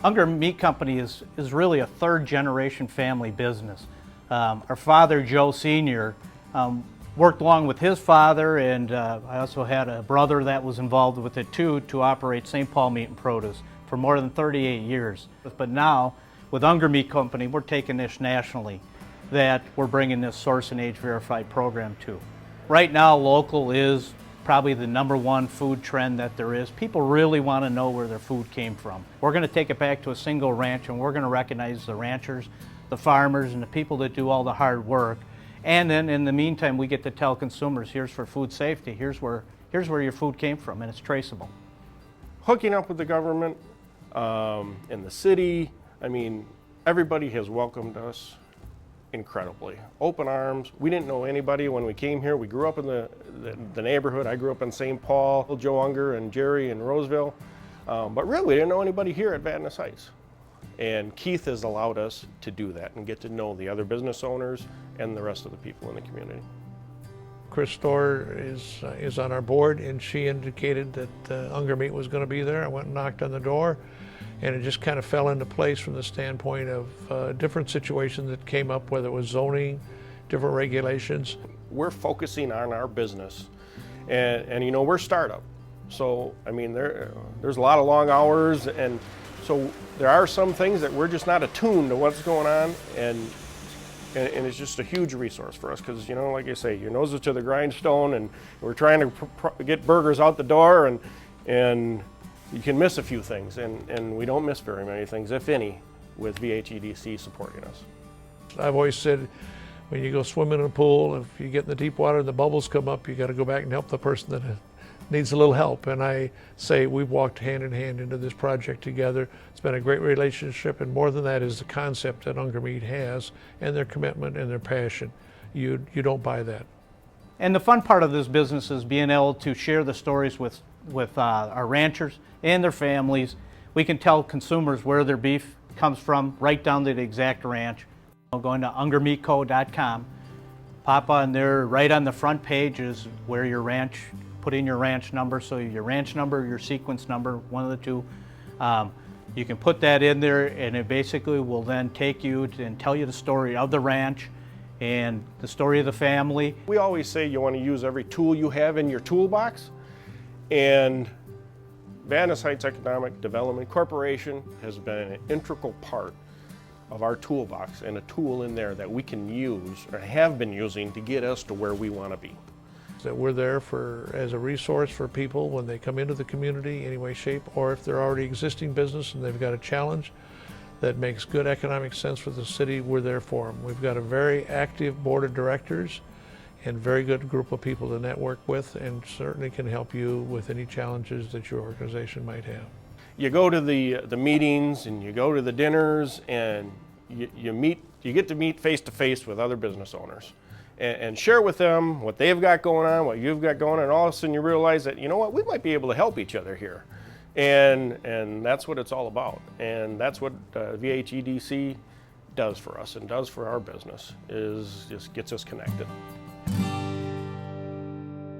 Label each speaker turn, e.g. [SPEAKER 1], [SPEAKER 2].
[SPEAKER 1] Unger Meat Company is really a third generation family business. Our father, Joe Sr., worked along with his father, and I also had a brother that was involved with it too, to operate St. Paul Meat and Produce for more than 38 years. But now, with Unger Meat Company, we're taking this nationally, that we're bringing this source and age verified program to. Right now, local is probably the #1 food trend that there is. People really want to know where their food came from. We're going to take it back to a single ranch, and we're going to recognize the ranchers, the farmers, and the people that do all the hard work. And then in the meantime, we get to tell consumers, here's for food safety, here's where your food came from, and it's traceable.
[SPEAKER 2] Hooking up with the government and the city, I mean, everybody has welcomed us incredibly. Open arms. We didn't know anybody when we came here. We grew up in the neighborhood. I grew up in St. Paul, Joe Unger and Jerry in Roseville. But really, we didn't know anybody here at Vadnais Heights. And Keith has allowed us to do that and get to know the other business owners and the rest of the people in the community.
[SPEAKER 3] Chris Storr is on our board, and she indicated that Unger Meat was going to be there. I went and knocked on the door, and it just kind of fell into place from the standpoint of different situations that came up, whether it was zoning, different regulations.
[SPEAKER 2] We're focusing on our business, and you know, we're startup. So, I mean, there's a lot of long hours, and so there are some things that we're just not attuned to what's going on, and it's just a huge resource for us because, you know, like I say, your nose is to the grindstone, and we're trying to get burgers out the door, and you can miss a few things, and we don't miss very many things, if any, with VHEDC supporting us.
[SPEAKER 3] I've always said, when you go swimming in a pool, if you get in the deep water and the bubbles come up, you got to go back and help the person that needs a little help. And I say we've walked hand in hand into this project together. It's been a great relationship, and more than that is the concept that Unger Meat has, and their commitment and their passion. You don't buy that.
[SPEAKER 1] And the fun part of this business is being able to share the stories with our ranchers and their families. We can tell consumers where their beef comes from, right down to the exact ranch. Going to ungermeatco.com, pop on there, right on the front page is where your ranch, put in your ranch number, so your ranch number, your sequence number, one of the two. You can put that in there, and it basically will then take you and tell you the story of the ranch and the story of the family.
[SPEAKER 2] We always say you want to use every tool you have in your toolbox, and Vadnais Heights Economic Development Corporation has been an integral part of our toolbox, and a tool in there that we can use or have been using to get us to where we want to be.
[SPEAKER 3] That we're there as a resource for people when they come into the community any way, shape, or if they're already existing business and they've got a challenge that makes good economic sense for the city, we're there for them. We've got a very active board of directors and very good group of people to network with, and certainly can help you with any challenges that your organization might have.
[SPEAKER 2] You go to the meetings and you go to the dinners, and you get to meet face to face with other business owners and share with them what they've got going on, what you've got going on, and all of a sudden you realize that, you know what, we might be able to help each other here. And that's what it's all about. And that's what VHEDC does for us and does for our business, is just gets us connected.